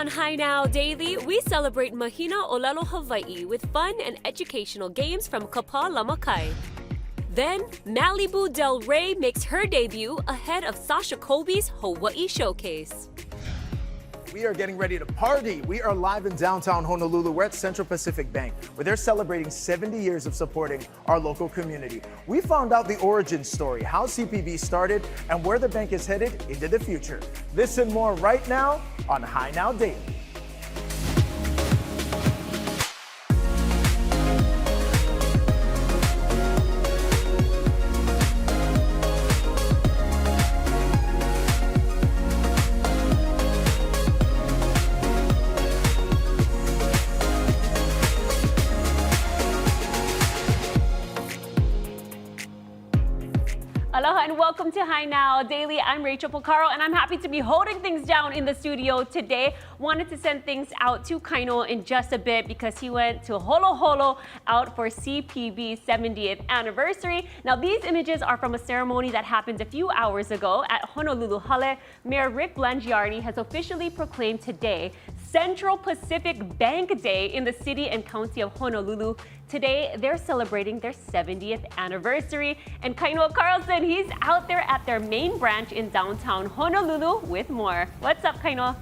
On High Now Daily, we celebrate Mahina ʻŌlelo Hawaiʻi with fun and educational games from Kapa Lamakai. Then, Malibu Del Rey makes her debut ahead of Sasha Colby's Hawaii Showcase. We are getting ready to party. We are live in downtown Honolulu. We're at Central Pacific Bank, where they're celebrating 70 years of supporting our local community. We found out the origin story, how CPB started, and where the bank is headed into the future. This and more right now on High Now Daily. Aloha and welcome to High Now Daily. I'm Rachel Pocaro and I'm happy to be holding things down in the studio today. Wanted to send things out to Kaino in just a bit because he went to Holo Holo out for CPB's 70th anniversary. Now these images are from a ceremony that happened a few hours ago at Honolulu Hale. Mayor Rick Blangiardi has officially proclaimed today Central Pacific Bank Day in the city and county of Honolulu. Today, they're celebrating their 70th anniversary. And Kaino Carlson, he's out there at their main branch in downtown Honolulu with more. What's up, Kaino?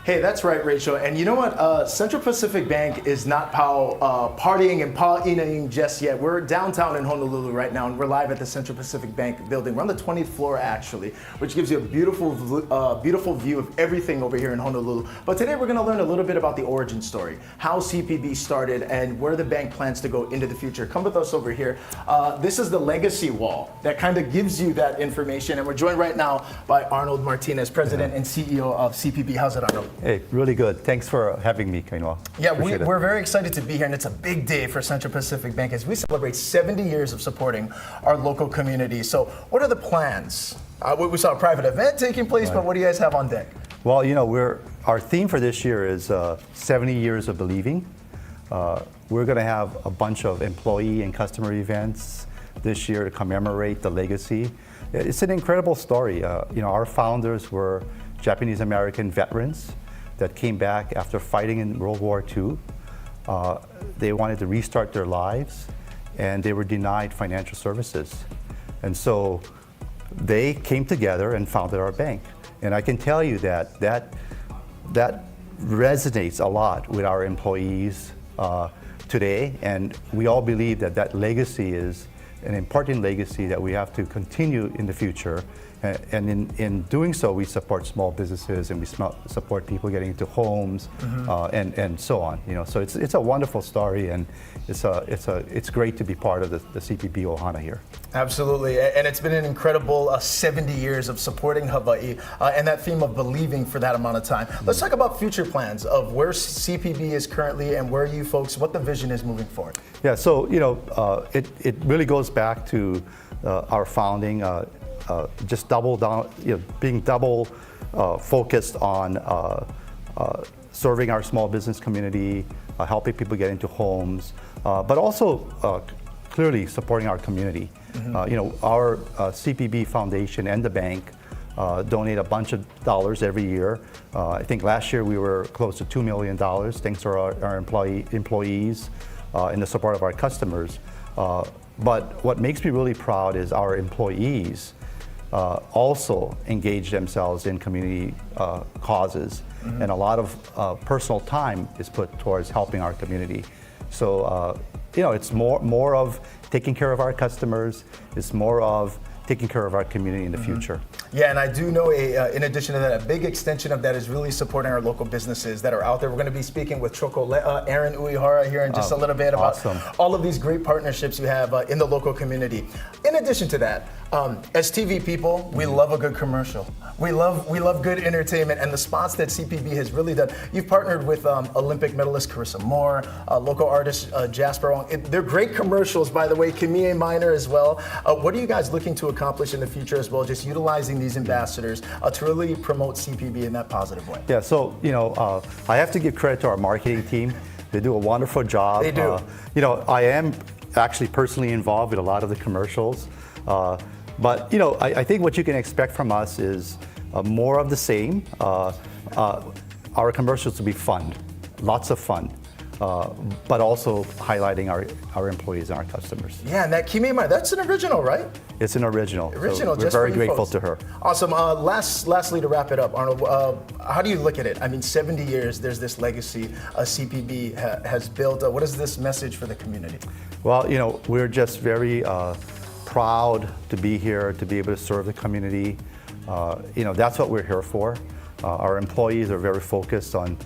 Hey, that's right, Rachel. And you know what? Central Pacific Bank is not partying and pa-inaing just yet. We're downtown in Honolulu right now, and we're live at the Central Pacific Bank building. We're on the 20th floor, actually, which gives you a beautiful view of everything over here in Honolulu. But today we're going to learn a little bit about the origin story, how CPB started, and where the bank plans to go into the future. Come with us over here. This is the legacy wall that kind of gives you that information. And we're joined right now by Arnold Martinez, President and CEO of CPB. How's it, Arnold? Hey, really good. Thanks for having me, Kaino. Yeah, we're very excited to be here, and it's a big day for Central Pacific Bank as we celebrate 70 years of supporting our local community. So what are the plans? We saw a private event taking place, right. But what do you guys have on deck? Well, you know, our theme for this year is 70 years of believing. We're going to have a bunch of employee and customer events this year to commemorate the legacy. It's an incredible story. You know, our founders were Japanese American veterans that came back after fighting in World War II. They wanted to restart their lives, and they were denied financial services. And so they came together and founded our bank. And I can tell you that resonates a lot with our employees today, and we all believe that that legacy is an important legacy that we have to continue in the future. And in doing so, we support small businesses and we support people getting into homes, and so on. You know, so it's a wonderful story, and it's great to be part of the CPB Ohana here. Absolutely, and it's been an incredible 70 years of supporting Hawaii and that theme of believing for that amount of time. Let's talk about future plans of where CPB is currently and where you folks, what the vision is moving forward. Yeah, so you know, it really goes back to our founding. Just double down, you know, being double focused on serving our small business community, helping people get into homes, but also clearly supporting our community. You know, our CPB Foundation and the bank donate a bunch of dollars every year. I think last year we were close to $2 million thanks to our employees and the support of our customers. But what makes me really proud is our employees also engage themselves in community causes, and a lot of personal time is put towards helping our community. So you know, it's more of taking care of our customers. It's more of taking care of our community in the future. Yeah, and I do know, in addition to that, a big extension of that is really supporting our local businesses that are out there. We're going to be speaking with Chocolea, Aaron Uehara here in just a little bit about all of these great partnerships you have in the local community. In addition to that, as TV people, we love a good commercial. We love good entertainment, and the spots that CPB has really done. You've partnered with Olympic medalist Carissa Moore, local artist Jasper Wong. They're great commercials, by the way. Camille Minor as well. What are you guys looking to accomplish in the future as well, just utilizing these ambassadors to really promote CPB in that positive way? Yeah, so you know, I have to give credit to our marketing team. They do a wonderful job. They do. You know, I am actually personally involved with a lot of the commercials. But you know, I think what you can expect from us is more of the same. Our commercials will be fun, lots of fun. But also highlighting our employees and our customers. Yeah, and that Kimema, that's an original, right? It's an original. Original, So just we're very for you grateful folks. to her. Awesome. Lastly, to wrap it up, Arnold, how do you look at it? I mean, 70 years, there's this legacy CPB has built. What is this message for the community? Well, you know, we're just very proud to be here, to be able to serve the community. You know, that's what we're here for. Our employees are very focused on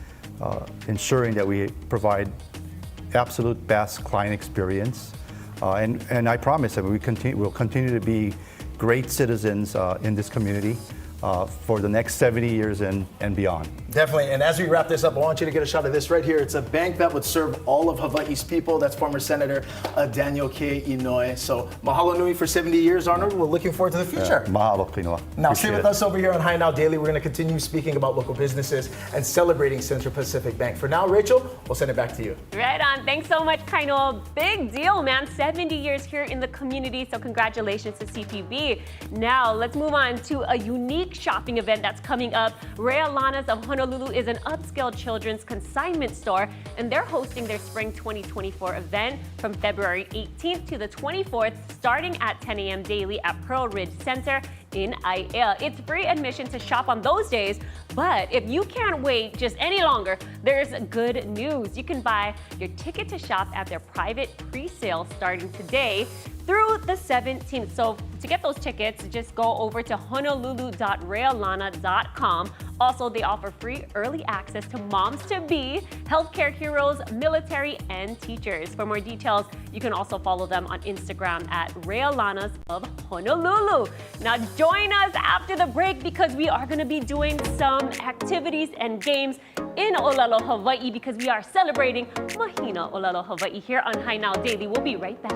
ensuring that we provide absolute best client experience. And I promise that we'll continue to be great citizens in this community for the next 70 years and beyond. Definitely. And as we wrap this up, I want you to get a shot of this right here. It's a bank that would serve all of Hawaii's people. That's former Senator Daniel K. Inouye. So mahalo nui for 70 years, Arnold. We're looking forward to the future. Mahalo, Kinoa. Now, stay with us over here on High Now Daily. We're going to continue speaking about local businesses and celebrating Central Pacific Bank. For now, Rachel, we'll send it back to you. Right on. Thanks so much, Kaino. Big deal, man. 70 years here in the community, so congratulations to CPB. Now, let's move on to a unique shopping event that's coming up. Re'alanas of Honolulu is an upscale children's consignment store, and they're hosting their Spring 2024 event from February 18th to the 24th, starting at 10 a.m. daily at Pearl Ridge Center in Aiea. It's free admission to shop on those days, but if you can't wait just any longer, there's good news. You can buy your ticket to shop at their private pre-sale starting today through the 17th. So to get those tickets, just go over to honolulu.re'alana.com. Also, they offer free early access to moms-to-be, healthcare heroes, military, and teachers. For more details, you can also follow them on Instagram at Re'alanas of Honolulu. Now, join us after the break because we are going to be doing some activities and games in ʻŌlelo, Hawaii, because we are celebrating Mahina ʻŌlelo, Hawaii here on High Now Daily. We'll be right back.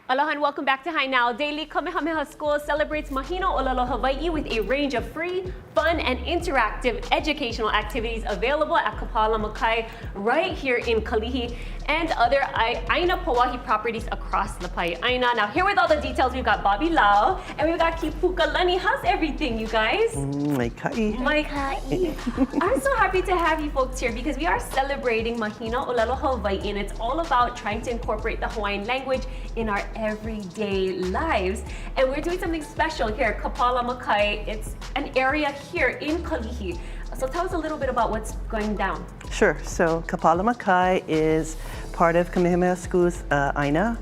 Aloha and welcome back to Hi Now Daily. Kamehameha School celebrates Mahalo ʻŌlelo Hawaiʻi with a range of free, fun, and interactive educational activities available at Kapala Makai right here in Kalihi and other Aina Pauahi properties across the Aina. Now here with all the details, we've got Bobby Lau and we've got Kipukalani. How's everything, you guys? Maikai. I'm so happy to have you folks here because we are celebrating Mahalo ʻŌlelo Hawaiʻi, and it's all about trying to incorporate the Hawaiian language in our everyday lives. And we're doing something special here at Kapala Makai. It's an area here in Kalihi. So tell us a little bit about what's going down. Sure. So Kapala Makai is part of Kamehameha School's Aina,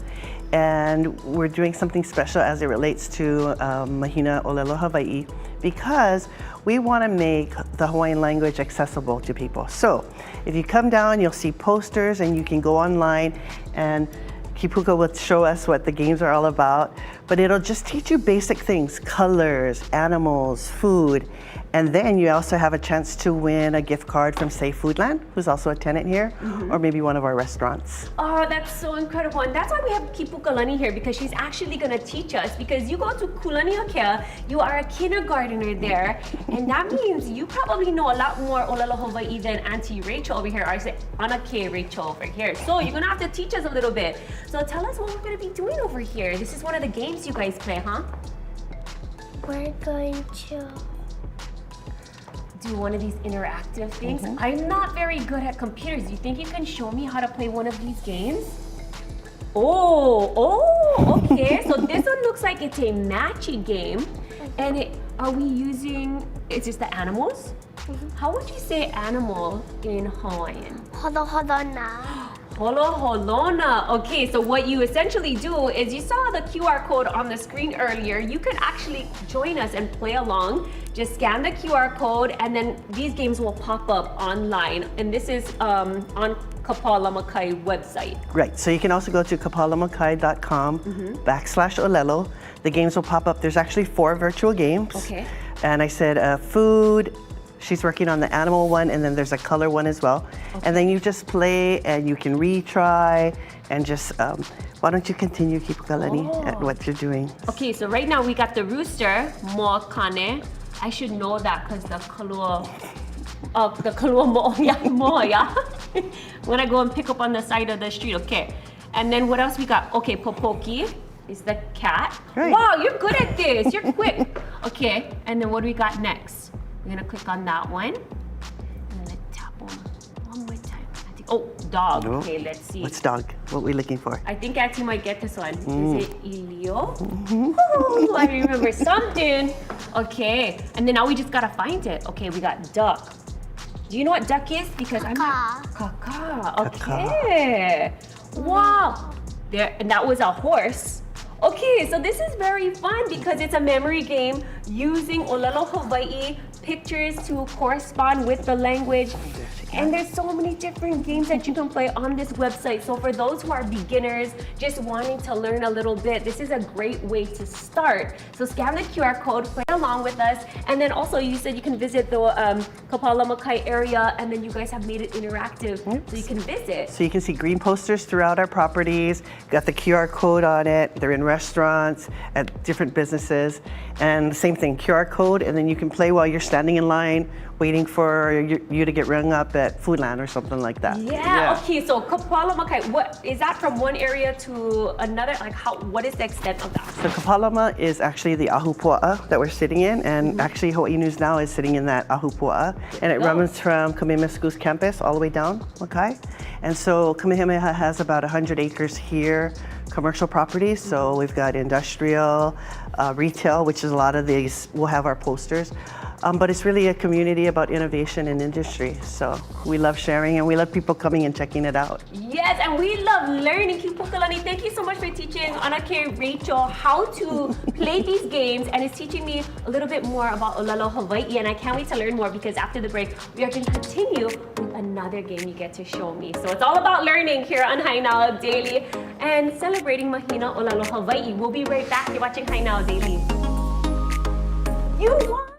and we're doing something special as it relates to Mahalo ʻŌlelo Hawaiʻi because we want to make the Hawaiian language accessible to people. So if you come down, you'll see posters and you can go online, and Kipuka will show us what the games are all about, but it'll just teach you basic things, colors, animals, food, and then you also have a chance to win a gift card from, say, Foodland, who's also a tenant here, or maybe one of our restaurants. Oh, that's so incredible. And that's why we have Kipukalani here, because she's actually going to teach us. Because you go to Kulaniakea, you are a kindergartner there, and that means you probably know a lot more ʻŌlelo Hawaiʻi than Auntie Rachel over here, or I say Anake Rachel over here. So you're going to have to teach us a little bit. So tell us what we're going to be doing over here. This is one of the games you guys play, huh? We're going to do one of these interactive things. I'm not very good at computers. You think you can show me how to play one of these games? Okay. So this one looks like it's a matchy game. And are we using, it's just the animals? How would you say animal in Hawaiian? Holo Holo. Okay, so what you essentially do is you saw the QR code on the screen earlier. You can actually join us and play along. Just scan the QR code and then these games will pop up online. And this is on Kapala Makai website. Right, so you can also go to kapalamakai.com/ʻŌlelo. The games will pop up. There's actually 4 virtual games. Okay. And I said food. She's working on the animal one, and then there's a color one as well. Okay. And then you just play and you can retry and just, why don't you continue, Kipukalani, at what you're doing? Okay, so right now we got the rooster, mo kane. I should know that because the kalua mo'oia. When I go and pick up on the side of the street, okay. And then what else we got? Okay, popoki is the cat. Right. Wow, you're good at this. You're quick. Okay, and then what do we got next? We're gonna click on that one. And then tap on one more time. Dog. No. Okay, let's see. What's dog? What are we looking for? I think Auntie might get this one. Is it ʻŌlelo? Ooh, I remember something. Okay, and then now we just gotta find it. Okay, we got duck. Do you know what duck is? Because I'm not. Kaka. Okay. Wow. There, and that was a horse. Okay, so this is very fun because it's a memory game using ʻŌlelo Hawaiʻi pictures to correspond with the language. And there's so many different games that you can play on this website. So for those who are beginners, just wanting to learn a little bit, this is a great way to start. So scan the QR code, play along with us. And then also you said you can visit the Kapala Makai area, and then you guys have made it interactive so you can visit. So you can see green posters throughout our properties, got the QR code on it. They're in restaurants, at different businesses. And same thing, QR code, and then you can play while you're standing in line, waiting for you to get rung up at Foodland or something like that. Yeah. Okay, so Kapala Makai, what is that from one area to another? Like what is the extent of that? So Kapalama is actually the ahupua'a that we're sitting in, and actually Hawaii News Now is sitting in that ahupua'a, and it runs from Kamehameha School's campus all the way down Makai. And so Kamehameha has about 100 acres here, commercial properties, so we've got industrial, retail, which is a lot of these, we'll have our posters. But it's really a community about innovation and industry. So we love sharing and we love people coming and checking it out. Yes, and we love learning. Kipukalani, thank you so much for teaching Anake Rachel how to play these games, and it's teaching me a little bit more about ʻŌlelo Hawaiʻi, and I can't wait to learn more because after the break, we are going to continue with another game you get to show me. So it's all about learning here on Hi Now Daily and celebrating Mahalo ʻŌlelo Hawaiʻi. We'll be right back. You're watching Hi Now Daily. You won!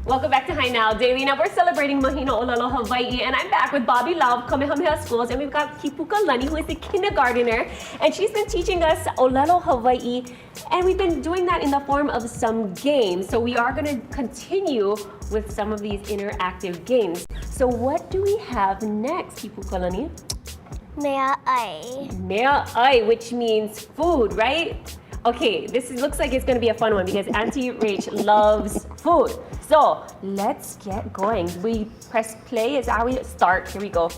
Welcome back to Hi Now Daily. Now we're celebrating Mahalo ʻŌlelo Hawaiʻi, and I'm back with Bobby Lau of Kamehameha Schools, and we've got Kipuka Lani, who is a kindergartner, and she's been teaching us ʻŌlelo Hawaiʻi, and we've been doing that in the form of some games. So we are going to continue with some of these interactive games. So what do we have next, Kipuka Lani? Mea ai. Mea ai, which means food, right? Okay, looks like it's gonna be a fun one because Auntie Rach loves food. So let's get going. We press play, is that how we start? Here we go.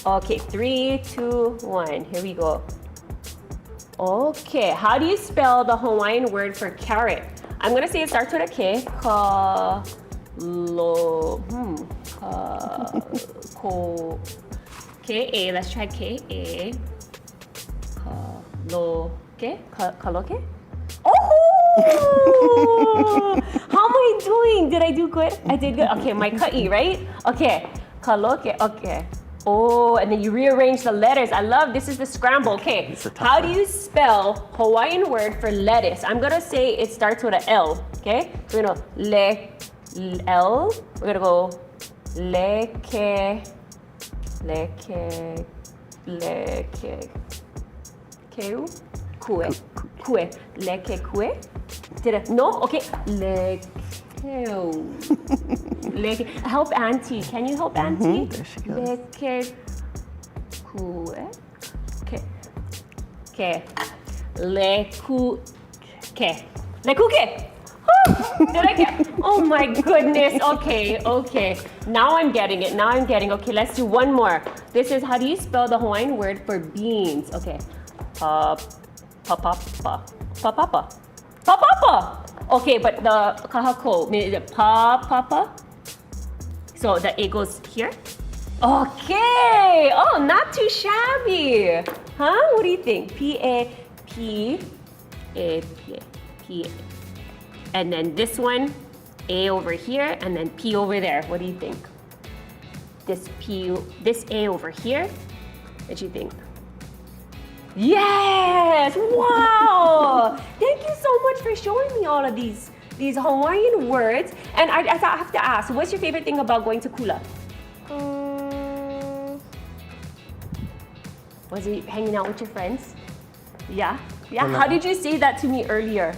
Okay, 3, 2, 1, here we go. Okay, how do you spell the Hawaiian word for carrot? I'm gonna say it starts with a K. K-A, let's try K-A. Kaloke? Oh! How am I doing? Did I do good? I did good. Okay, my ka'i, right? Okay, kaloke, okay. Oh, and then you rearrange the letters. I love, this is the scramble. Okay, how do you spell Hawaiian word for lettuce? I'm gonna say it starts with an L, okay? We're gonna L. We're gonna go leke. Keu? Kue. Leke kue? Did I? No? Okay. Lekeu. Help Auntie. Can you help Auntie? There she goes. Leke kue. Okay. Okay. Lekuke. Lekuke. Did I get? Oh my goodness. Okay. Now I'm getting it. Okay, let's do one more. This is, how do you spell the Hawaiian word for beans? Okay. Papapa. Okay, but the kahako, is it papa? So the A goes here? Okay. Oh, not too shabby. Huh? What do you think? P-A. And then this one, A over here, and then P over there. What do you think? This A over here. What do you think? Yes! Wow! Thank you so much for showing me all of these Hawaiian words. And I have to ask, what's your favorite thing about going to Kula? Was it hanging out with your friends? Yeah? How did you say that to me earlier?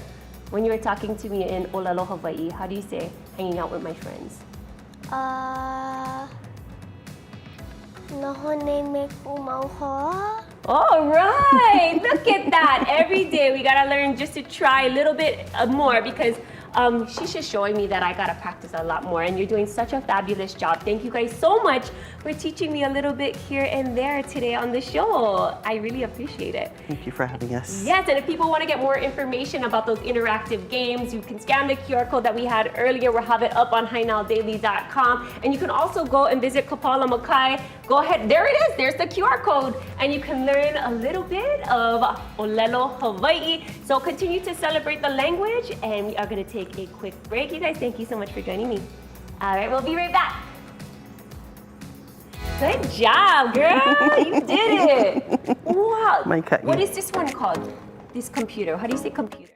When you were talking to me in ʻŌlelo Hawaiʻi, how do you say hanging out with my friends? Nahone me kumauhoa. All right, look at that. Every day we gotta learn just to try a little bit more because she's just showing me that I gotta practice a lot more, and you're doing such a fabulous job. Thank you guys so much for teaching me a little bit here and there today on the show. I really appreciate it. Thank you for having us. Yes, and if people want to get more information about those interactive games, you can scan the QR code that we had earlier. We'll have it up on HiNowDaily.com. And you can also go and visit Kapala Makai. Go ahead, there it is, there's the QR code. And you can learn a little bit of ʻŌlelo Hawaiʻi. So continue to celebrate the language, and we are going to take a quick break. You guys, thank you so much for joining me. All right, we'll be right back. Good job, girl. You did it. Wow. What is this one called? This computer. How do you say computer?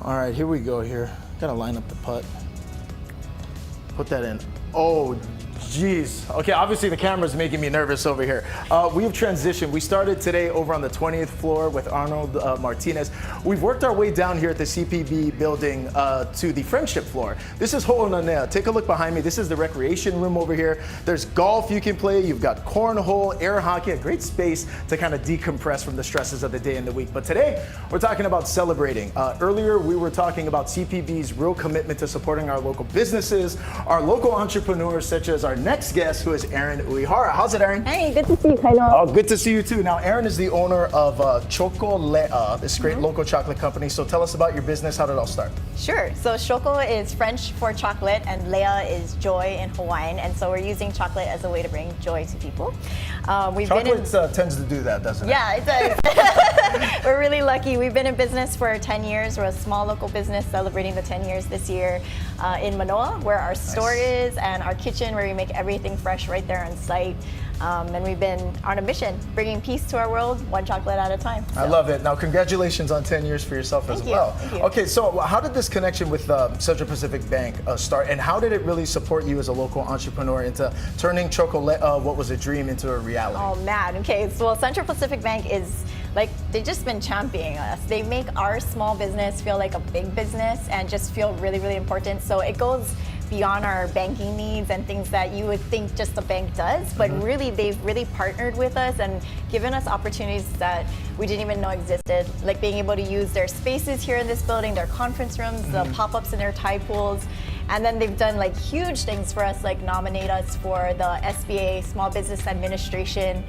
All right, here we go here. Gotta line up the putt. Put that in. Oh, geez. Okay, obviously the camera's making me nervous over here. We've transitioned. We started today over on the 20th floor with Arnold Martinez. We've worked our way down here at the CPB building to the friendship floor. This is Ho'onanea. Take a look behind me. This is the recreation room over here. There's golf you can play. You've got cornhole, air hockey, a great space to kind of decompress from the stresses of the day and the week. But today, we're talking about celebrating. Earlier, we were talking about CPB's real commitment to supporting our local businesses, our local entrepreneurs, such as our next guest, who is Erin Uehara. How's it, Erin? Hey, good to see you, Kaino. Oh, good to see you too. Now, Erin is the owner of ʻŌlelo, this great local chocolate company. So tell us about your business. How did it all start? Sure. So shoko is French for chocolate, and lea is joy in Hawaiian. And so we're using chocolate as a way to bring joy to people. Chocolate tends to do that, doesn't it? Yeah, it does. We're really lucky. We've been in business for 10 years. We're a small local business celebrating the 10 years this year in Manoa, where our store is, and our kitchen, where we make everything fresh right there on site. And we've been on a mission, bringing peace to our world, one chocolate at a time. So. I love it. Now, congratulations on 10 years for yourself as well. Thank you. Okay, so how did this connection with Central Pacific Bank start, and how did it really support you as a local entrepreneur into turning what was a dream into a reality? Oh man, okay, so well, Central Pacific Bank is like, they've just been championing us. They make our small business feel like a big business and just feel really, really important. So it goes beyond our banking needs and things that you would think just a bank does, but really they've really partnered with us and given us opportunities that we didn't even know existed, like being able to use their spaces here in this building, their conference rooms, the pop-ups in their tide pools. And then they've done like huge things for us, like nominate us for the SBA Small Business Administration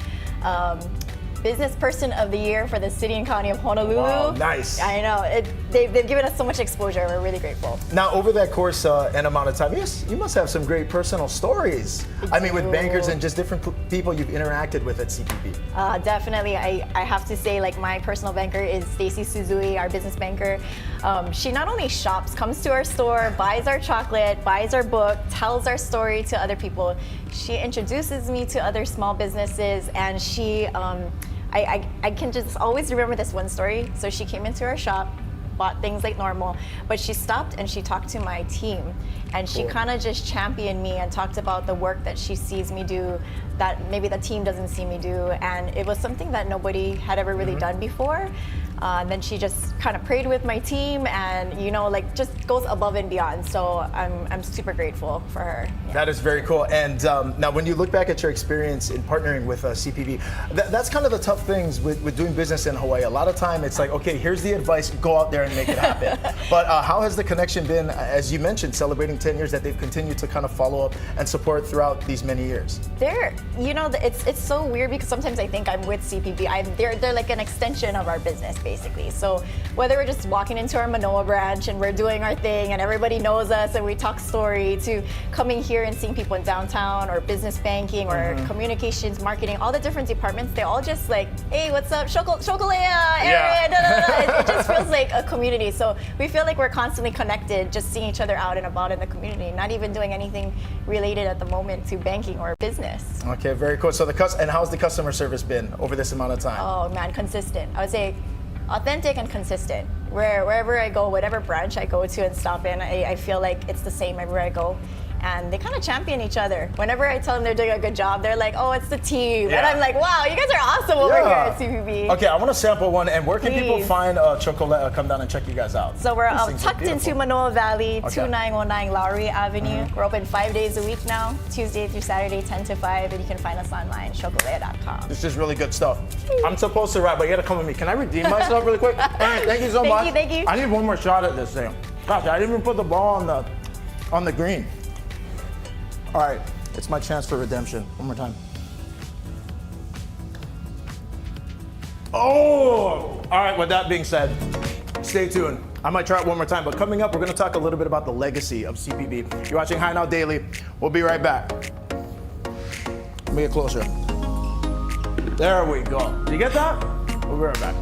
Business Person of the Year for the City and County of Honolulu. Wow, nice. I know. They've given us so much exposure. We're really grateful. Now, over that course and amount of time, yes, you must have some great personal stories. I mean, with bankers and just different people you've interacted with at CPB. Definitely. I have to say, like, my personal banker is Stacy Suzui, our business banker. She not only shops, comes to our store, buys our chocolate, buys our book, tells our story to other people. She introduces me to other small businesses, and she I can just always remember this one story. So she came into our shop, bought things like normal, but she stopped and she talked to my team, and she kind of just championed me and talked about the work that she sees me do that maybe the team doesn't see me do, and it was something that nobody had ever really done before. And then she just kind of prayed with my team, and like just goes above and beyond. So I'm super grateful for her. Yeah. That is very cool. And now, when you look back at your experience in partnering with CPB, that's kind of the tough things with doing business in Hawaii. A lot of time, it's like, okay, here's the advice, go out there and make it happen. But how has the connection been, as you mentioned, celebrating 10 years, that they've continued to kind of follow up and support throughout these many years? It's so weird because sometimes I think I'm with CPB. They're like an extension of our business, basically. So whether we're just walking into our Manoa branch and we're doing our thing and everybody knows us and we talk story, to coming here and seeing people in downtown or business banking or communications, marketing, all the different departments, they all just like, hey, what's up, Shokolea, Erin, It just feels like a community. So we feel like we're constantly connected, just seeing each other out and about in the community, not even doing anything related at the moment to banking or business. Okay, very cool. So and how's the customer service been over this amount of time? Oh man, consistent. I would say authentic and consistent. Wherever I go, whatever branch I go to and stop in, I feel like it's the same everywhere I go. And they kind of champion each other. Whenever I tell them they're doing a good job, they're like, oh, it's the team. And I'm like, wow, you guys are awesome over here at CPB. Okay, I want to sample one. And where can people find Chocolate? Come down and check you guys out. So we're tucked into Manoa Valley, 2909 Lowry Avenue. We're open 5 days a week now, Tuesday through Saturday, 10 to 5. And you can find us online, chocolate.com. This is really good stuff. I'm supposed to wrap, but you got to come with me. Can I redeem myself really quick? Thank you so much. Thank you. I need one more shot at this thing. Gosh, I didn't even put the ball on the green. All right, it's my chance for redemption. One more time. Oh! All right, with that being said, stay tuned. I might try it one more time, but coming up, we're gonna talk a little bit about the legacy of CPB. You're watching High Now Daily. We'll be right back. Let me get closer. There we go. Did you get that? We'll be right back.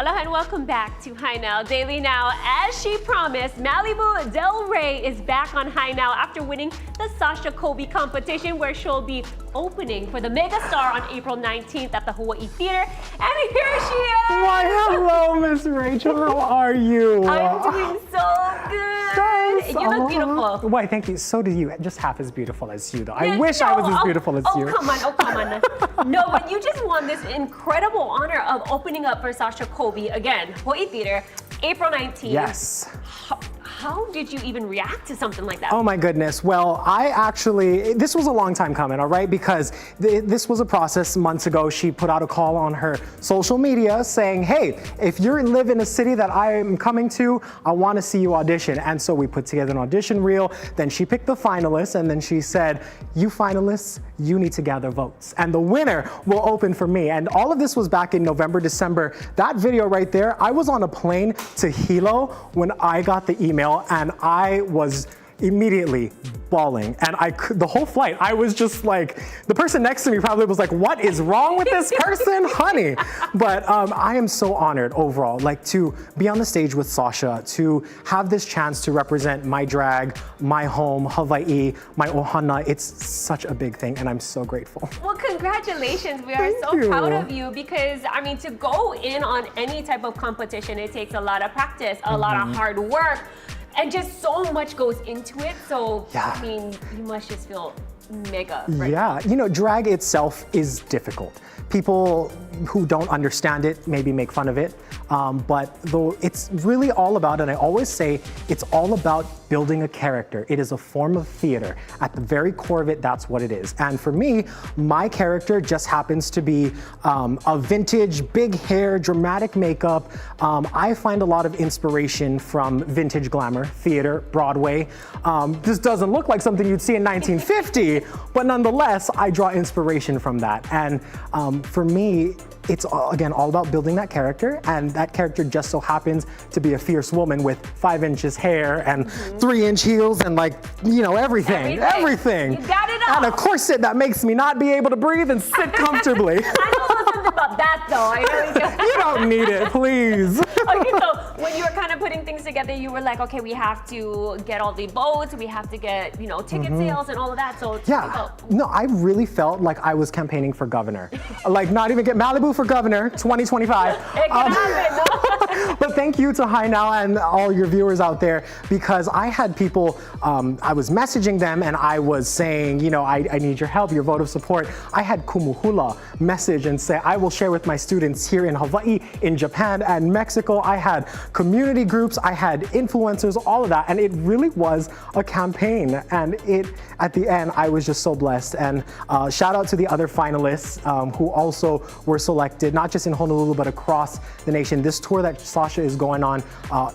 Aloha and welcome back to High Now Daily. Now, as she promised, Malibu Del Rey is back on High Now after winning the Sasha Kobe competition, where she'll be opening for the megastar on April 19th at the Hawaiʻi Theater. And here she is! Why, hello, Miss Rachel. How are you? I'm doing so good. Thanks. You look beautiful. Why, thank you. So do you. Just half as beautiful as you, though. I Yeah, wish I was as beautiful as you. Oh, come on. Oh, come on. No, but you just won this incredible honor of opening up for Sasha Kobe again, Hawaiʻi Theater, April 19th. Yes. How did you even react to something like that? Oh my goodness. Well, this was a long time coming, all right? Because this was a process months ago. She put out a call on her social media saying, hey, if you live in a city that I am coming to, I want to see you audition. And so we put together an audition reel. Then she picked the finalists, and then she said, you finalists, you need to gather votes. And the winner will open for me. And all of this was back in November, December. That video right there, I was on a plane to Hilo when I got the email, and I was immediately bawling. And the whole flight, I was just like, the person next to me probably was like, what is wrong with this person, honey? But I am so honored overall, like to be on the stage with Sasha, to have this chance to represent my drag, my home, Hawaiʻi, my ohana. It's such a big thing, and I'm so grateful. Well, congratulations. We are Thank so you. proud of you because, I mean, to go in on any type of competition, it takes a lot of practice, a lot of hard work. And just so much goes into it. So, Yeah. I mean, you must just feel mega. Right? Yeah, you know, drag itself is difficult. People who don't understand it maybe make fun of it, but though it's really all about, and I always say, it's all about building a character. It is a form of theater. At the very core of it, that's what it is. And for me, my character just happens to be a vintage, big hair, dramatic makeup. I find a lot of inspiration from vintage glamour, theater, Broadway. This doesn't look like something you'd see in 1950, but nonetheless, I draw inspiration from that. And for me, it's again all about building that character, and that character just so happens to be a fierce woman with 5 inches hair and 3-inch heels and, like, you know, everything. You got it all. And a corset that makes me not be able to breathe and sit comfortably. I know something about that though. I know You don't need it, please. Okay, so when you were kind of putting things together, you were like, okay, we have to get all the votes, we have to get, you know, ticket sales and all of that. So Yeah, no, I really felt like I was campaigning for governor. Like, not even get Malibu for governor 2025. It can happen, no? But thank you to High Now and all your viewers out there, because I had people, I was messaging them and I was saying, you know, I need your help, your vote of support. I had Kumuhula message and say, I will share with my students here in Hawaii, in Japan, and Mexico. I had community groups, I had influencers, all of that, and it really was a campaign. And at the end, I was just so blessed. And shout out to the other finalists who also were selected, not just in Honolulu, but across the nation. This tour that Sasha is going on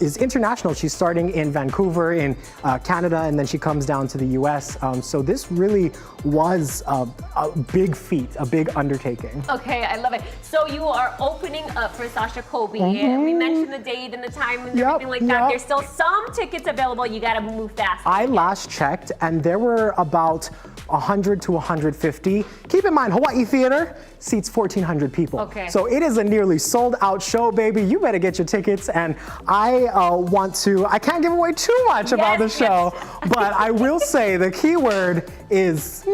is international. She's starting in Vancouver, in Canada, and then she comes down to the US. So this really was a big feat, a big undertaking. Okay, I love it. So you are opening up for Sasha Kobe. We mentioned the date and the time and everything like that. There's still some tickets available. You gotta move fast. I last checked, and there were about 100 to 150. Keep in mind, Hawaiʻi Theater seats 1,400 people. Okay. So it is a nearly sold out show, baby. You better get your tickets. And I can't give away too much about the show, but I will say the key word is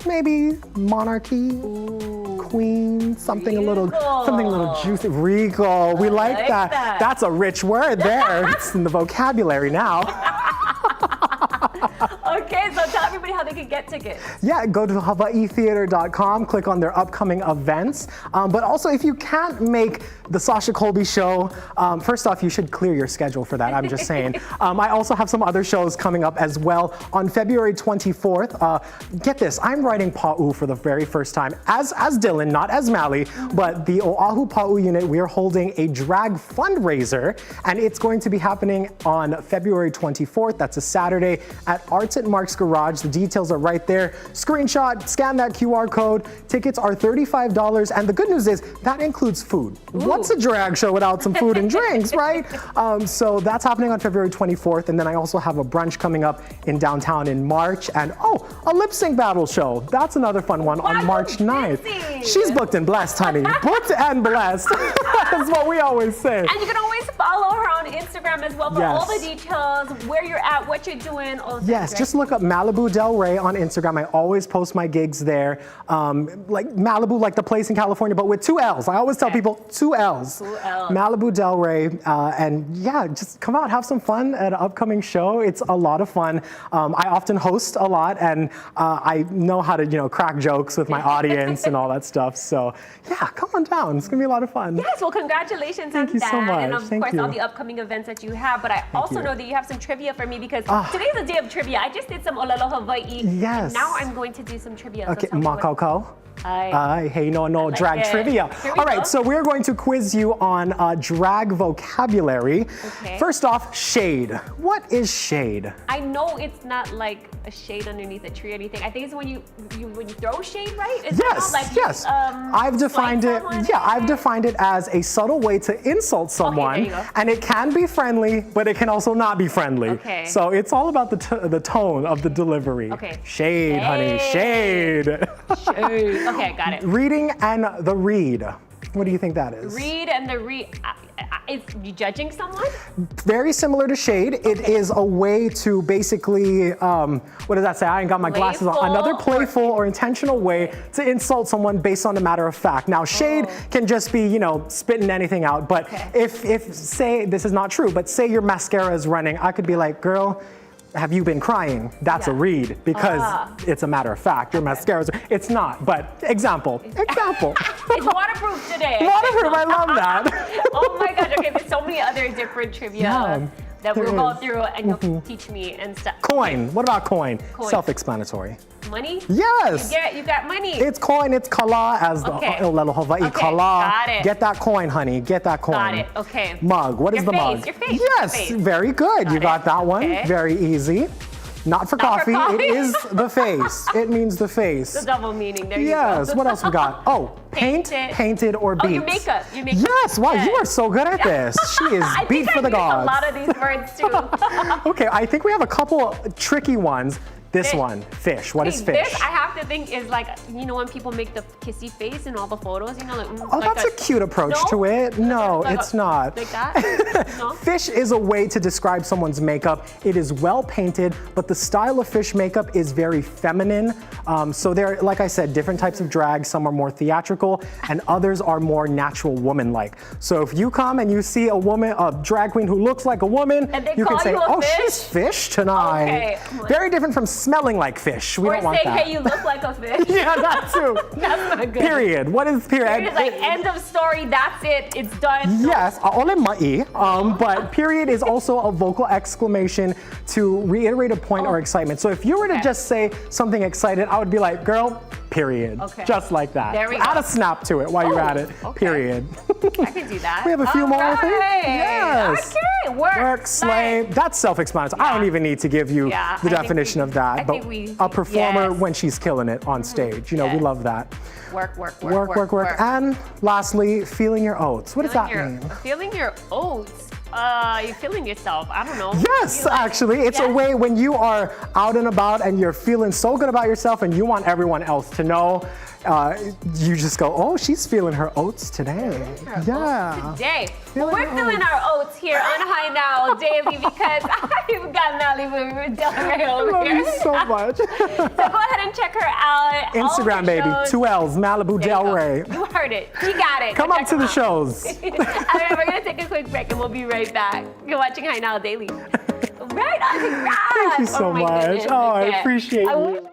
maybe monarchy, queen, something a little juicy. Regal. We like that. That's a rich word there. It's in the vocabulary now. Okay, so tell everybody how they can get tickets. Yeah, go to hawaiitheater.com, click on their upcoming events. But also, if you can't make the Sasha Kobe show, first off, you should clear your schedule for that, I'm just saying. I also have some other shows coming up as well. On February 24th, get this, I'm writing Pa'u for the very first time, as Dylan, not as Mally, but the Oahu Pa'u unit, we are holding a drag fundraiser, and it's going to be happening on February 24th. That's a Saturday at Arts at Mark's Garage. The details details are right there. Screenshot, scan that QR code. Tickets are $35, and the good news is that includes food. What's a drag show without some food and drinks, right? So that's happening on February 24th, and then I also have a brunch coming up in downtown in March, and a lip sync battle show. That's another fun one on March 9th. She's booked and blessed, honey. Booked and blessed. That's what we always say. And you can always follow her on Instagram as well for all the details, where you're at, what you're doing, all of that. Yes, just look up Malibu Del Rey on Instagram. I always post my gigs there. Like Malibu, like the place in California, but with 2 L's. I always tell people 2 L's. 2 L's. Malibu Del Rey. And yeah, just come out, have some fun at an upcoming show. It's a lot of fun. I often host a lot, and I know how to, crack jokes with my audience and all that stuff. So yeah, come on down. It's gonna be a lot of fun. Yes, well, congratulations Thank on you that. so much. And of Thank course, you. all the upcoming events that you have. But I also know that you have some trivia for me because today's a day of trivia. I just did some ʻŌlelo Hawaiʻi. Yes. And now I'm going to do some trivia. Okay, so tell me what- Makau. Hey, no, like drag it. trivia. Here we All right, go. so we're going to quiz you on drag vocabulary. Okay. First off, shade. What is shade? I know it's not like a shade underneath a tree or anything. I think it's when you throw shade, right? Is Yes, yes. I've defined it. Yeah, I've defined it as a subtle way to insult someone, there you go. and it can be friendly, but it can also not be friendly. Okay. So it's all about the tone of the delivery. Okay. Shade, honey, shade. Shade. Okay, got it. Reading and the read. What do you think that is? Read and the read. Is you judging someone? Very similar to shade. It is a way to basically, what does that say? I ain't got my glasses on. Playful Another playful or intentional way to insult someone based on a matter of fact. Now, shade can just be, spitting anything out. But if say, this is not true, but say your mascara is running, I could be like, girl, have you been crying? That's a read because it's a matter of fact. Your mascara is, it's not, but example. It's waterproof today. Waterproof, I love that. Oh my gosh, okay, there's so many other different trivia that we'll go through and you'll teach me and stuff. Coin, what about coin? Coin. Self-explanatory. Money? Yes. You got money. It's coin, it's kala, as the ʻŌlelo Hawaiʻi, Okay, kala. got it. Get that coin, honey, get that coin. Got it, okay. Mug, what is Your the face, mug? your face, Yes, your face. very good. Got You got it. that one, Okay. very easy. Not for Not for coffee, coffee. it is the face. It means the face. The double meaning, there Yes, you go. what else we got? Oh, painted or beat. Oh, your makeup. Yes, wow, you are so good at this. She is I beat think for the I use gods. a lot of these words too. Okay, I think we have a couple tricky ones. This Fish. one, fish. What is Hey, fish? This I have to think is like, when people make the kissy face in all the photos, like, Oh, like that's a cute approach No? to it. No, Like it's not. Like that? No? Fish is a way to describe someone's makeup. It is well painted, but the style of fish makeup is very feminine. So there, like I said, different types of drag. Some are more theatrical and others are more natural woman-like. So if you come and you see a drag queen who looks like a woman, And they you can call say, you a oh, fish? she's fish tonight. Okay. Very different from smelling like fish. We Or don't want saying, that. hey, you look like a fish. Yeah, that too. That's not good. Period. What is period? It's like end of story, that's it, it's done. Yes, ʻaʻole maʻi, but period is also a vocal exclamation to reiterate a point or excitement. So if you were to just say something excited, I would be like, girl, period. Okay. Just like that. There we Add go. a snap to it while you're at it. Okay. Period. I can do that. We have a few more, I think. Yes. Okay, work, slay. That's self-explanatory. I don't even need to give you Yeah, the I think definition of that. I But think we- a performer yes. when she's killing it on stage. We Yes. love that. Work. Work. And lastly, feeling your oats. What does that mean? Feeling your oats. You're feeling yourself. I don't know. Yes, You like- actually, it's a Yes? way when you are out and about and you're feeling so good about yourself and you want everyone else to know, you just go, oh, she's feeling her oats today. Her Yeah. oats today. Feeling We're her feeling our oats here on High Now Daily because I've got Malibu Del Rey I over love here. you so much. So go ahead and check her out. All Instagram, her baby. shows. 2 L's, Malibu There you Del go. Rey. You heard it. She got it. Come Go up check to them the out. shows. All right, we're going to take a quick break and we'll be right back. You're watching High Now Daily. Right on, congrats. Thank you so my much. goodness, Oh, I okay. appreciate you.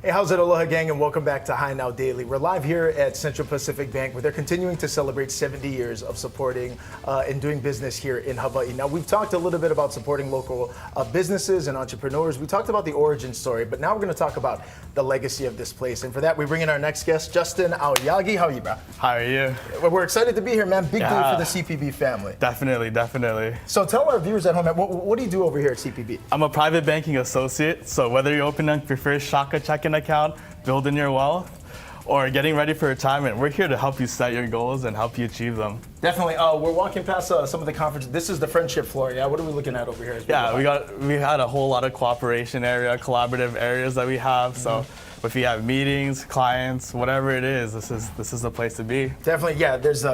Hey, how's it, Aloha gang, and welcome back to High Now Daily. We're live here at Central Pacific Bank, where they're continuing to celebrate 70 years of supporting and doing business here in Hawaii. Now, we've talked a little bit about supporting local businesses and entrepreneurs. We talked about the origin story, but now we're going to talk about the legacy of this place. And for that, we bring in our next guest, Justin Aoyagi. How are you, bro? How are you? Well, we're excited to be here, man. Big day for the CPB family. Definitely, definitely. So tell our viewers at home, man, what do you do over here at CPB? I'm a private banking associate, so whether you're opening your first Shaka checking account, building your wealth, or getting ready for retirement, we're here to help you set your goals and help you achieve them. Definitely. We're walking past some of the conferences. This is the friendship floor. Yeah. What are we looking at over here? Yeah, we had a whole lot of cooperation area, collaborative areas that we have. So if you have meetings, clients, whatever it is, this is the place to be. Definitely. Yeah. There's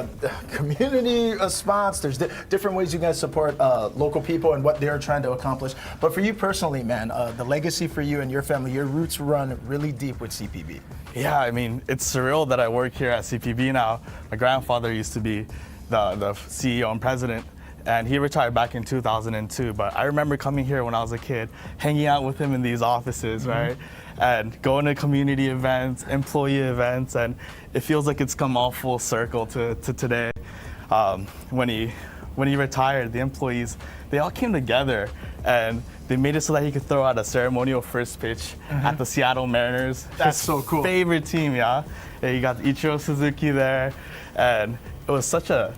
community spots. There's different ways you guys support local people and what they're trying to accomplish. But for you personally, man, the legacy for you and your family, your roots run really deep with CPB. Yeah, I mean, it's surreal that I work here at CPB now. My grandfather used to be the CEO and president, and he retired back in 2002. But I remember coming here when I was a kid, hanging out with him in these offices, right? And going to community events, employee events, and it feels like it's come all full circle to today. When he retired, the employees, they all came together and they made it so that he could throw out a ceremonial first pitch at the Seattle Mariners. That's his so cool. Favorite team, yeah. And you got Ichiro Suzuki there, and it was such a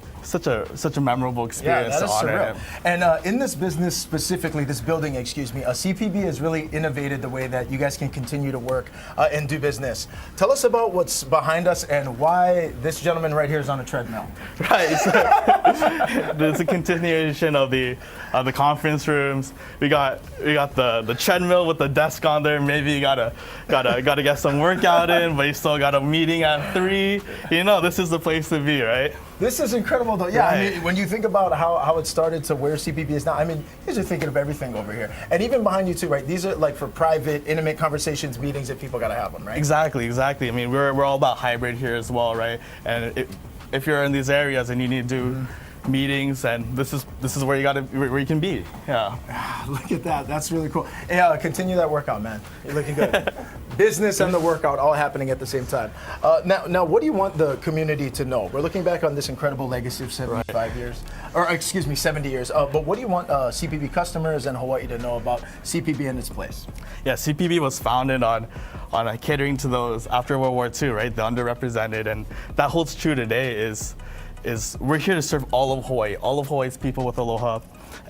memorable experience to honor him. And in this business specifically, this building, CPB has really innovated the way that you guys can continue to work and do business. Tell us about what's behind us and why this gentleman right here is on a treadmill. Right. So, there's a continuation of the conference rooms. We got the treadmill with the desk on there. Maybe you gotta get some workout in, but you still got a meeting at 3. You know, this is the place to be, right? This is incredible, though. Yeah, Right. I mean, when you think about how it started to where CPB is now, I mean, you guys are thinking of everything over here. And even behind you, too, right? These are like for private, intimate conversations, meetings that people got to have them, right? Exactly. I mean, we're all about hybrid here as well, right? And if you're in these areas and you need to do meetings, and this is where you can be. Yeah. Look at that. That's really cool. Hey, continue that workout, man. You're looking good. Business and the workout all happening at the same time. Now, what do you want the community to know? We're looking back on this incredible legacy of 75 years, or excuse me, 70 years. But what do you want CPB customers and Hawaii to know about CPB and its place? Yeah, CPB was founded on catering to those after World War II, right? The underrepresented, and that holds true today. Is we're here to serve all of Hawaii, all of Hawaii's people with aloha,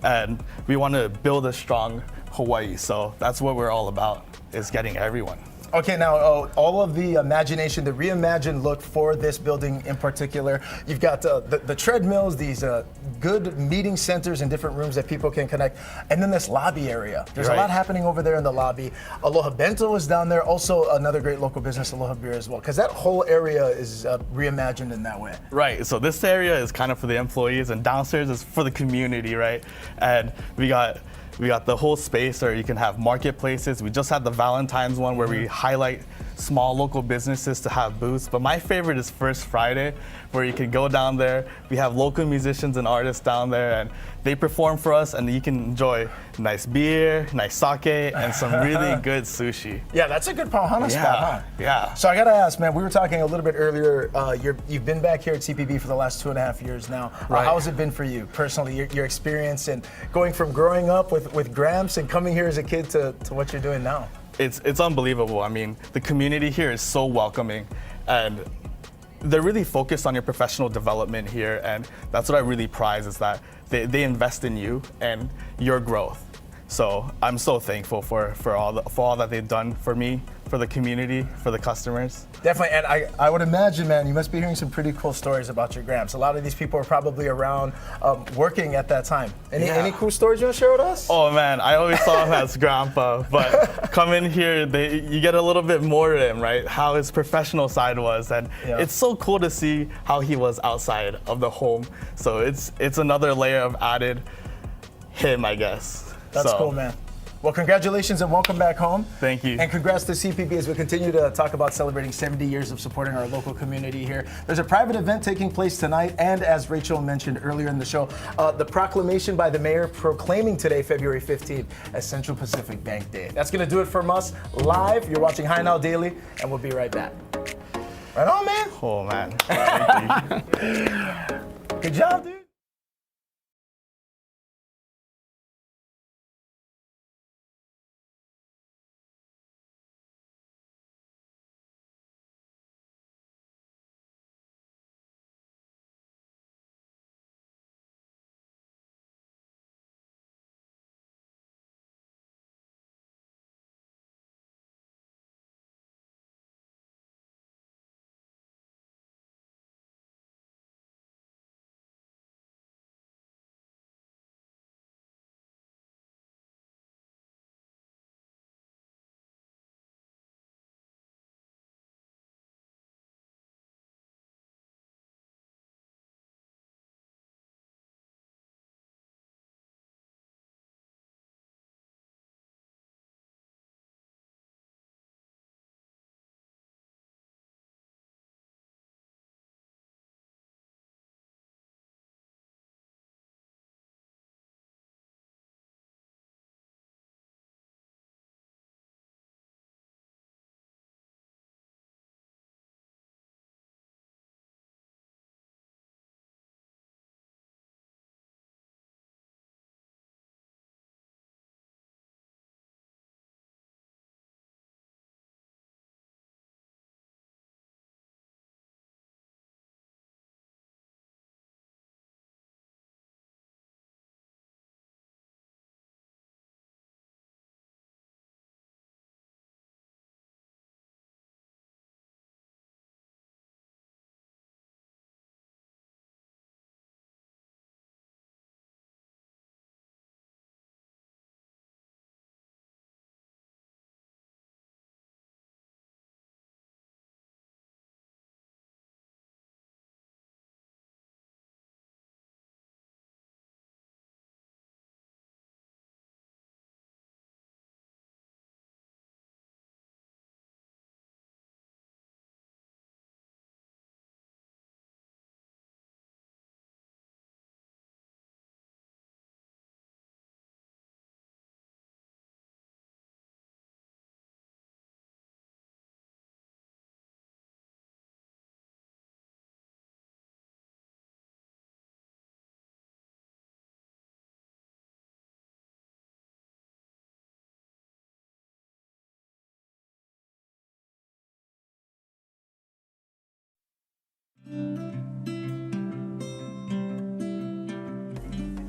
and we want to build a strong Hawaii. So that's what we're all about, is getting everyone. Okay, now all of the imagination, the reimagined look for this building in particular. You've got the treadmills, these good meeting centers and different rooms that people can connect, and then this lobby area. There's a lot happening over there in the lobby. Aloha Bento is down there, also another great local business, Aloha Beer as well, because that whole area is reimagined in that way. Right, so this area is kind of for the employees, and downstairs is for the community, right? And we got the whole space where you can have marketplaces. We just had the Valentine's one where we highlight small local businesses to have booths. But my favorite is First Friday, where you can go down there. We have local musicians and artists down there, and they perform for us, and you can enjoy nice beer, nice sake, and some really good sushi. Yeah, that's a good Pauhana spot, huh? Yeah. So I gotta ask, man, we were talking a little bit earlier, you've been back here at CPB for the last 2.5 years now. Right. How has it been for you personally, your experience and going from growing up with Gramps and coming here as a kid to what you're doing now? It's unbelievable. I mean, the community here is so welcoming, and they're really focused on your professional development here, and that's what I really prize, is that they invest in you and your growth. So I'm so thankful for all that they've done for me, for the community, for the customers. Definitely, and I would imagine, man, you must be hearing some pretty cool stories about your Gramps. A lot of these people are probably around working at that time. Any cool stories you want to share with us? Oh man, I always saw him as Grandpa, but come in here, you get a little bit more of him, right? How his professional side was, and it's so cool to see how he was outside of the home. So it's another layer of added him, I guess. That's cool, man. Well, congratulations and welcome back home. Thank you. And congrats to CPB as we continue to talk about celebrating 70 years of supporting our local community here. There's a private event taking place tonight, and as Rachel mentioned earlier in the show, the proclamation by the mayor proclaiming today, February 15th, as Central Pacific Bank Day. That's going to do it from us live. You're watching High Now Daily, and we'll be right back. Right on, man. Oh, man. Thank you. Good job, dude.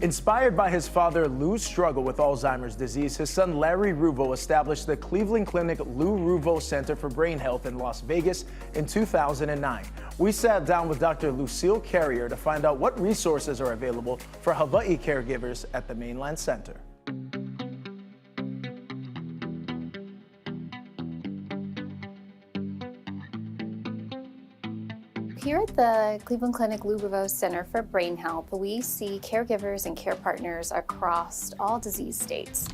Inspired by his father Lou's struggle with Alzheimer's disease, his son Larry Ruvo established the Cleveland Clinic Lou Ruvo Center for Brain Health in Las Vegas in 2009. We sat down with Dr. Lucille Carrier to find out what resources are available for Hawaiʻi caregivers at the Mainland Center. Here at the Cleveland Clinic Lou Ruvo Center for Brain Health, we see caregivers and care partners across all disease states.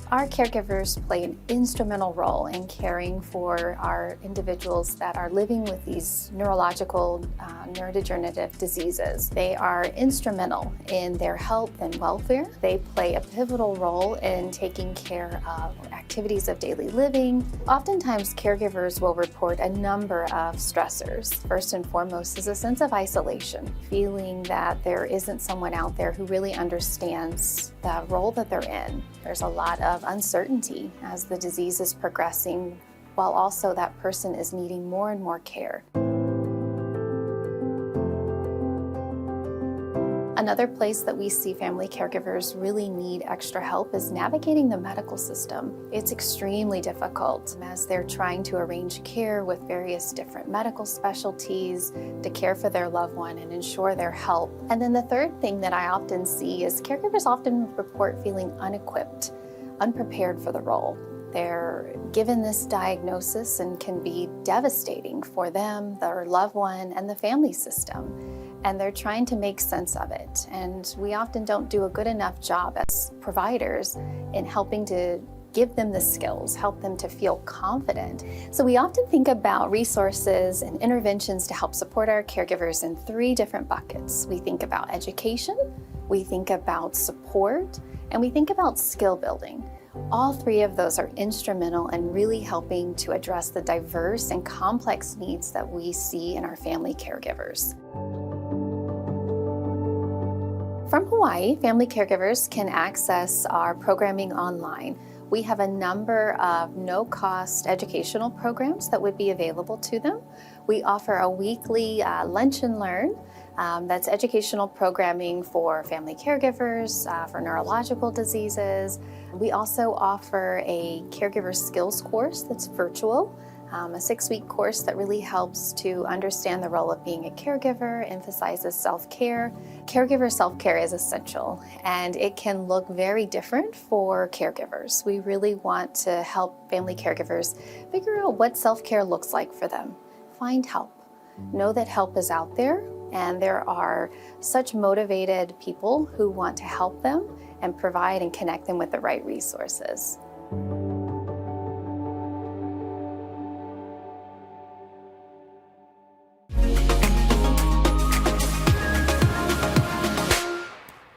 Our caregivers play an instrumental role in caring for our individuals that are living with these neurological, neurodegenerative diseases. They are instrumental in their health and welfare. They play a pivotal role in taking care of activities of daily living. Oftentimes, caregivers will report a number of stressors. First and foremost is a sense of isolation, feeling that there isn't someone out there who really understands the role that they're in. There's a lot of uncertainty as the disease is progressing, while also that person is needing more and more care. Another place that we see family caregivers really need extra help is navigating the medical system. It's extremely difficult as they're trying to arrange care with various different medical specialties to care for their loved one and ensure their health. And then the third thing that I often see is caregivers often report feeling unequipped, unprepared for the role. They're given this diagnosis and can be devastating for them, their loved one, and the family system. and they're trying to make sense of it. And we often don't do a good enough job as providers in helping to give them the skills, help them to feel confident. So we often think about resources and interventions to help support our caregivers in 3 different buckets. We think about education, we think about support, and we think about skill building. All 3 of those are instrumental in really helping to address the diverse and complex needs that we see in our family caregivers. From Hawaii, family caregivers can access our programming online. We have a number of no-cost educational programs that would be available to them. We offer a weekly lunch and learn that's educational programming for family caregivers, for neurological diseases. We also offer a caregiver skills course that's virtual, a 6-week course that really helps to understand the role of being a caregiver, emphasizes self-care. Caregiver self-care is essential, and it can look very different for caregivers. We really want to help family caregivers figure out what self-care looks like for them. Find help. Know that help is out there, and there are such motivated people who want to help them and provide and connect them with the right resources.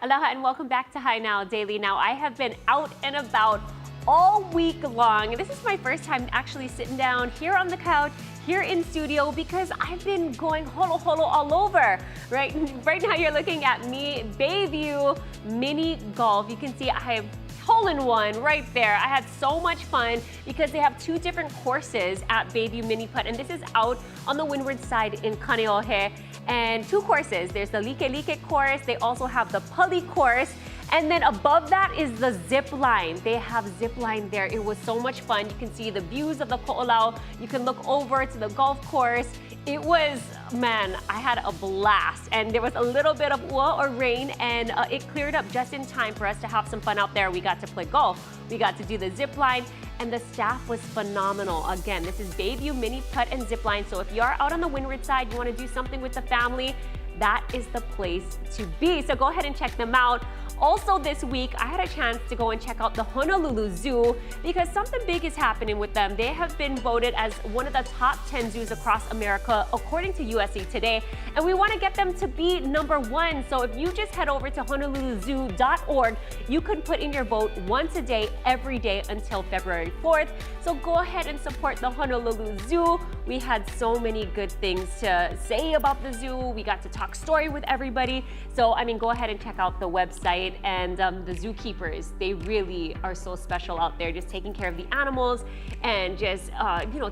Aloha and welcome back to Hi Now Daily. Now, I have been out and about all week long. This is my first time actually sitting down here on the couch, here in studio, because I've been going holo holo all over. Right now you're looking at me, Bayview Mini Golf. You can see I have hole-in-one right there. I had so much fun because they have 2 different courses at Bayview Mini Putt, and this is out on the windward side in Kaneohe. And 2 courses. There's the Like Like course. They also have the Pali course. And then above that is the zip line. They have zip line there. It was so much fun. You can see the views of the Ko'olau. You can look over to the golf course. It was, man, I had a blast. And there was a little bit of ua or rain, and it cleared up just in time for us to have some fun out there. We got to play golf. We got to do the zip line, and the staff was phenomenal. Again, this is Bayview Mini Putt and Zip Line. So if you are out on the windward side, you want to do something with the family, that is the place to be. So go ahead and check them out. Also this week, I had a chance to go and check out the Honolulu Zoo because something big is happening with them. They have been voted as one of the top 10 zoos across America, according to USA Today, and we want to get them to be #1. So if you just head over to honoluluzoo.org, you can put in your vote once a day, every day until February 4th. So go ahead and support the Honolulu Zoo. We had so many good things to say about the zoo. We got to talk story with everybody. So, I mean, go ahead and check out the website. And the zookeepers, they really are so special out there, just taking care of the animals and just,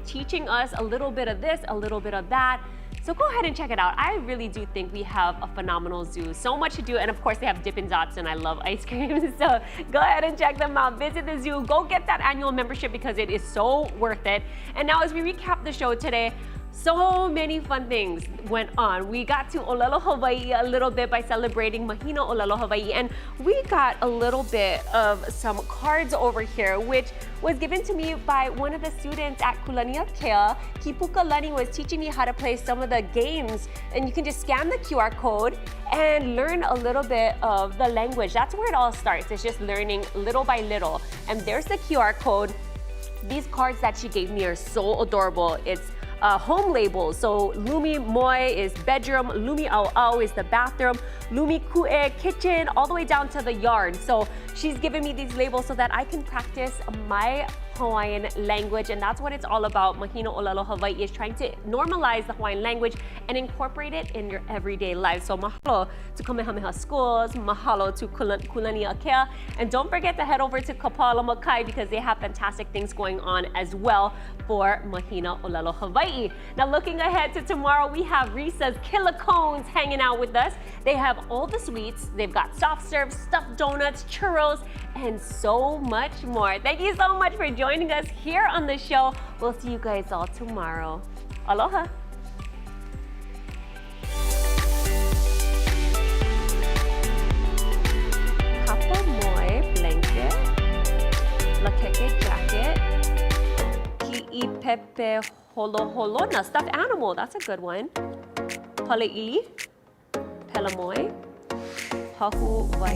teaching us a little bit of this, a little bit of that. So go ahead and check it out. I really do think we have a phenomenal zoo. So much to do. And of course, they have Dippin' Dots, and I love ice cream. So go ahead and check them out. Visit the zoo. Go get that annual membership because it is so worth it. And now as we recap the show today, so many fun things went on. We got to ʻŌlelo Hawaii a little bit by celebrating Mahina ʻŌlelo Hawaii, and we got a little bit of some cards over here, which was given to me by one of the students at Kulania Kea. Kipuka Lani was teaching me how to play some of the games, and you can just scan the QR code and learn a little bit of the language. That's where it all starts. It's just learning little by little. And there's the QR code. These cards that she gave me are so adorable. It's home labels. So Lumi Moi is bedroom, Lumi Au Au is the bathroom, Lumi Ku'e kitchen, all the way down to the yard. So she's given me these labels so that I can practice my Hawaiian language, and that's what it's all about. Mahina ʻŌlelo Hawaii is trying to normalize the Hawaiian language and incorporate it in your everyday life. So mahalo to Kamehameha Schools, mahalo to Kulania Kea, and don't forget to head over to Kapala Makai because they have fantastic things going on as well for Mahina ʻŌlelo Hawaii. Now looking ahead to tomorrow, we have Risa's Killer Cones hanging out with us. They have all the sweets. They've got soft serves, stuffed donuts, churros, and so much more. Thank you so much for joining us here on the show. We'll see you guys all tomorrow. Aloha. Kapa Moi blanket, Lakeke jacket, Ki'i Pepe Holo Holo, na stuffed animal, that's a good one. Pale'ili, Pelamoe, Pahu Wai